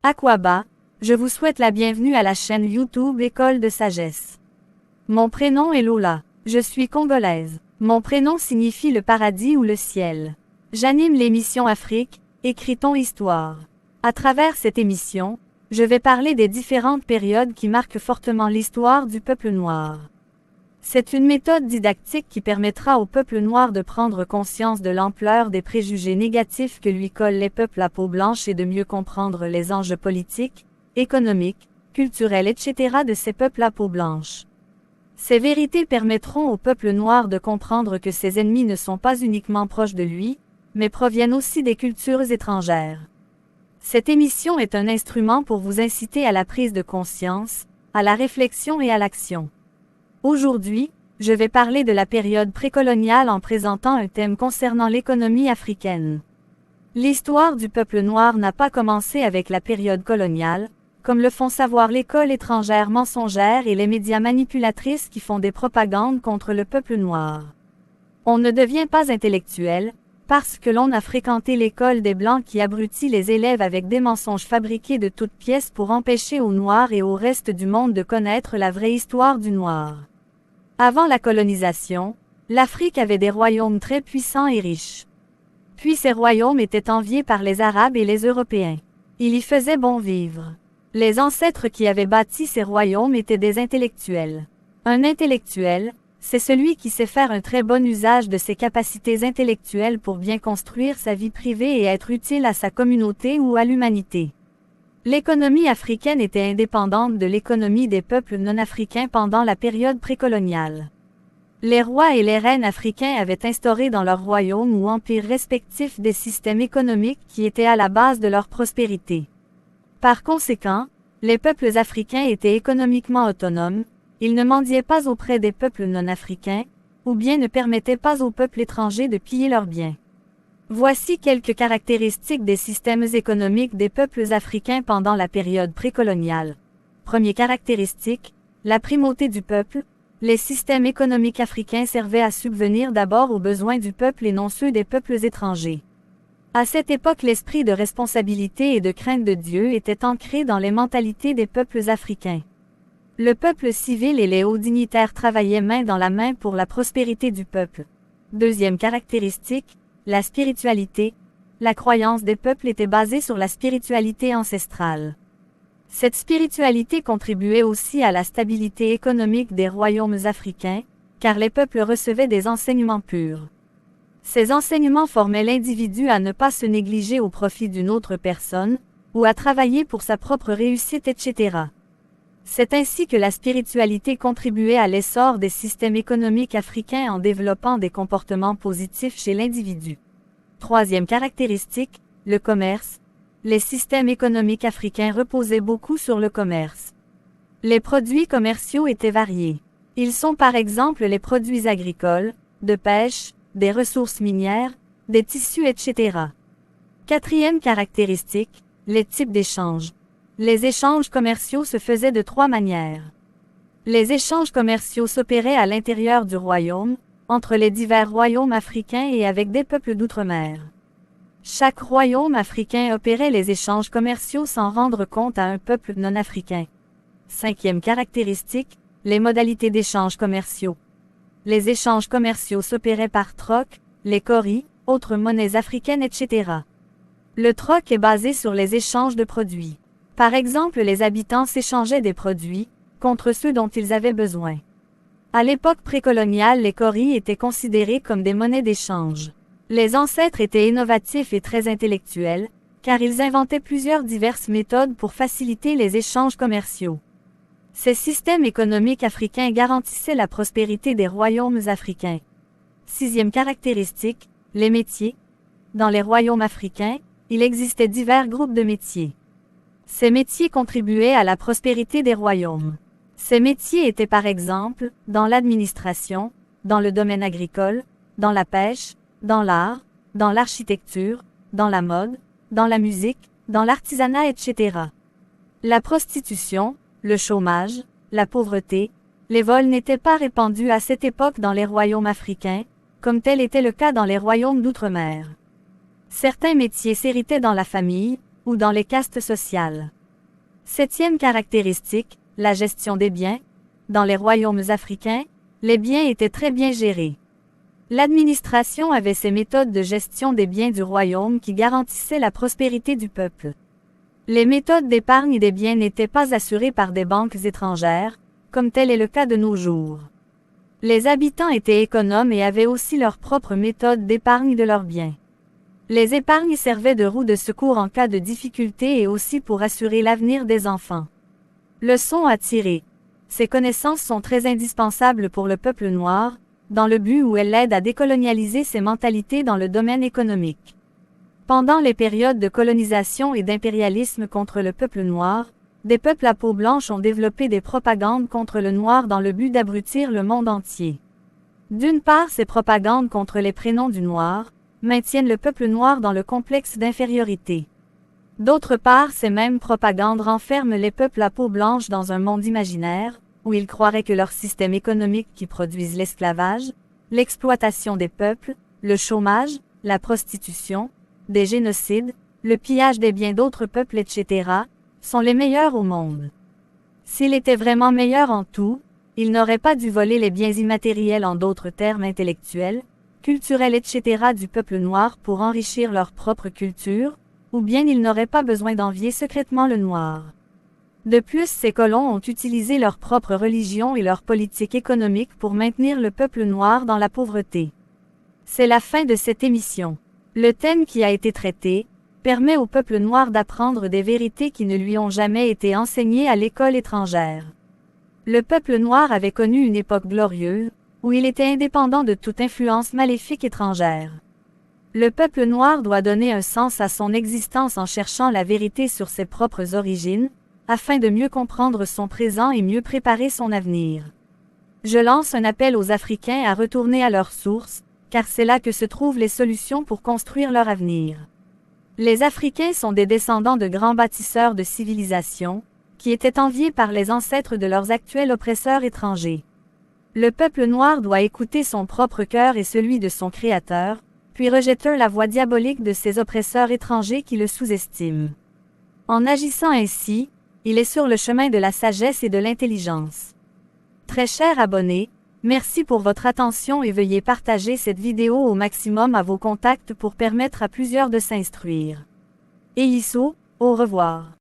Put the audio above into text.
Aquaba, je vous souhaite la bienvenue à la chaîne YouTube École de Sagesse. Mon prénom est Lola. Je suis congolaise. Mon prénom signifie le paradis ou le ciel. J'anime l'émission Afrique, écrit-on histoire. À travers cette émission, je vais parler des différentes périodes qui marquent fortement l'histoire du peuple noir. C'est une méthode didactique qui permettra au peuple noir de prendre conscience de l'ampleur des préjugés négatifs que lui collent les peuples à peau blanche et de mieux comprendre les enjeux politiques, économiques, culturels, etc. de ces peuples à peau blanche. Ces vérités permettront au peuple noir de comprendre que ses ennemis ne sont pas uniquement proches de lui, mais proviennent aussi des cultures étrangères. Cette émission est un instrument pour vous inciter à la prise de conscience, à la réflexion et à l'action. Aujourd'hui, je vais parler de la période précoloniale en présentant un thème concernant l'économie africaine. L'histoire du peuple noir n'a pas commencé avec la période coloniale, comme le font savoir l'école étrangère mensongère et les médias manipulatrices qui font des propagandes contre le peuple noir. On ne devient pas intellectuel, parce que l'on a fréquenté l'école des Blancs qui abrutit les élèves avec des mensonges fabriqués de toutes pièces pour empêcher aux Noirs et au reste du monde de connaître la vraie histoire du Noir. Avant la colonisation, l'Afrique avait des royaumes très puissants et riches. Puis ces royaumes étaient enviés par les Arabes et les Européens. Il y faisait bon vivre. Les ancêtres qui avaient bâti ces royaumes étaient des intellectuels. Un intellectuel, c'est celui qui sait faire un très bon usage de ses capacités intellectuelles pour bien construire sa vie privée et être utile à sa communauté ou à l'humanité. L'économie africaine était indépendante de l'économie des peuples non-africains pendant la période précoloniale. Les rois et les reines africains avaient instauré dans leurs royaumes ou empires respectifs des systèmes économiques qui étaient à la base de leur prospérité. Par conséquent, les peuples africains étaient économiquement autonomes, ils ne mendiaient pas auprès des peuples non-africains, ou bien ne permettaient pas aux peuples étrangers de piller leurs biens. Voici quelques caractéristiques des systèmes économiques des peuples africains pendant la période précoloniale. Première caractéristique, la primauté du peuple. Les systèmes économiques africains servaient à subvenir d'abord aux besoins du peuple et non ceux des peuples étrangers. À cette époque, l'esprit de responsabilité et de crainte de Dieu était ancré dans les mentalités des peuples africains. Le peuple civil et les hauts dignitaires travaillaient main dans la main pour la prospérité du peuple. Deuxième caractéristique, la spiritualité. La croyance des peuples était basée sur la spiritualité ancestrale. Cette spiritualité contribuait aussi à la stabilité économique des royaumes africains, car les peuples recevaient des enseignements purs. Ces enseignements formaient l'individu à ne pas se négliger au profit d'une autre personne, ou à travailler pour sa propre réussite, etc. C'est ainsi que la spiritualité contribuait à l'essor des systèmes économiques africains en développant des comportements positifs chez l'individu. Troisième caractéristique, le commerce. Les systèmes économiques africains reposaient beaucoup sur le commerce. Les produits commerciaux étaient variés. Ils sont par exemple les produits agricoles, de pêche, des ressources minières, des tissus, etc. Quatrième caractéristique, les types d'échanges. Les échanges commerciaux se faisaient de trois manières. Les échanges commerciaux s'opéraient à l'intérieur du royaume, entre les divers royaumes africains et avec des peuples d'outre-mer. Chaque royaume africain opérait les échanges commerciaux sans rendre compte à un peuple non-africain. Cinquième caractéristique, les modalités d'échanges commerciaux. Les échanges commerciaux s'opéraient par troc, les cauris, autres monnaies africaines, etc. Le troc est basé sur les échanges de produits. Par exemple, les habitants s'échangeaient des produits, contre ceux dont ils avaient besoin. À l'époque précoloniale, les cauris étaient considérés comme des monnaies d'échange. Les ancêtres étaient innovatifs et très intellectuels, car ils inventaient plusieurs diverses méthodes pour faciliter les échanges commerciaux. Ces systèmes économiques africains garantissaient la prospérité des royaumes africains. Sixième caractéristique, les métiers. Dans les royaumes africains, il existait divers groupes de métiers. Ces métiers contribuaient à la prospérité des royaumes. Ces métiers étaient par exemple, dans l'administration, dans le domaine agricole, dans la pêche, dans l'art, dans l'architecture, dans la mode, dans la musique, dans l'artisanat, etc. La prostitution, le chômage, la pauvreté, les vols n'étaient pas répandus à cette époque dans les royaumes africains, comme tel était le cas dans les royaumes d'outre-mer. Certains métiers s'héritaient dans la famille, ou dans les castes sociales. Septième caractéristique, la gestion des biens. Dans les royaumes africains, les biens étaient très bien gérés. L'administration avait ses méthodes de gestion des biens du royaume qui garantissaient la prospérité du peuple. Les méthodes d'épargne des biens n'étaient pas assurées par des banques étrangères, comme tel est le cas de nos jours. Les habitants étaient économes et avaient aussi leur propre méthode d'épargne de leurs biens. Les épargnes servaient de roue de secours en cas de difficulté et aussi pour assurer l'avenir des enfants. Leçon à tirer. Ces connaissances sont très indispensables pour le peuple noir, dans le but où elles l'aident à décolonialiser ses mentalités dans le domaine économique. Pendant les périodes de colonisation et d'impérialisme contre le peuple noir, des peuples à peau blanche ont développé des propagandes contre le noir dans le but d'abrutir le monde entier. D'une part, ces propagandes contre les prénoms du noir maintiennent le peuple noir dans le complexe d'infériorité. D'autre part, ces mêmes propagandes renferment les peuples à peau blanche dans un monde imaginaire, où ils croiraient que leur système économique qui produise l'esclavage, l'exploitation des peuples, le chômage, la prostitution, des génocides, le pillage des biens d'autres peuples, etc., sont les meilleurs au monde. S'il était vraiment meilleur en tout, il n'aurait pas dû voler les biens immatériels, en d'autres termes intellectuels, culturels, etc. du peuple noir pour enrichir leur propre culture, ou bien il n'aurait pas besoin d'envier secrètement le noir. De plus, ces colons ont utilisé leur propre religion et leur politique économique pour maintenir le peuple noir dans la pauvreté. C'est la fin de cette émission. Le thème qui a été traité permet au peuple noir d'apprendre des vérités qui ne lui ont jamais été enseignées à l'école étrangère. Le peuple noir avait connu une époque glorieuse, où il était indépendant de toute influence maléfique étrangère. Le peuple noir doit donner un sens à son existence en cherchant la vérité sur ses propres origines, afin de mieux comprendre son présent et mieux préparer son avenir. Je lance un appel aux Africains à retourner à leurs sources, car c'est là que se trouvent les solutions pour construire leur avenir. Les Africains sont des descendants de grands bâtisseurs de civilisation, qui étaient enviés par les ancêtres de leurs actuels oppresseurs étrangers. Le peuple noir doit écouter son propre cœur et celui de son Créateur, puis rejeter la voix diabolique de ses oppresseurs étrangers qui le sous-estiment. En agissant ainsi, il est sur le chemin de la sagesse et de l'intelligence. Très chers abonnés, merci pour votre attention et veuillez partager cette vidéo au maximum à vos contacts pour permettre à plusieurs de s'instruire. Et Isso, au revoir.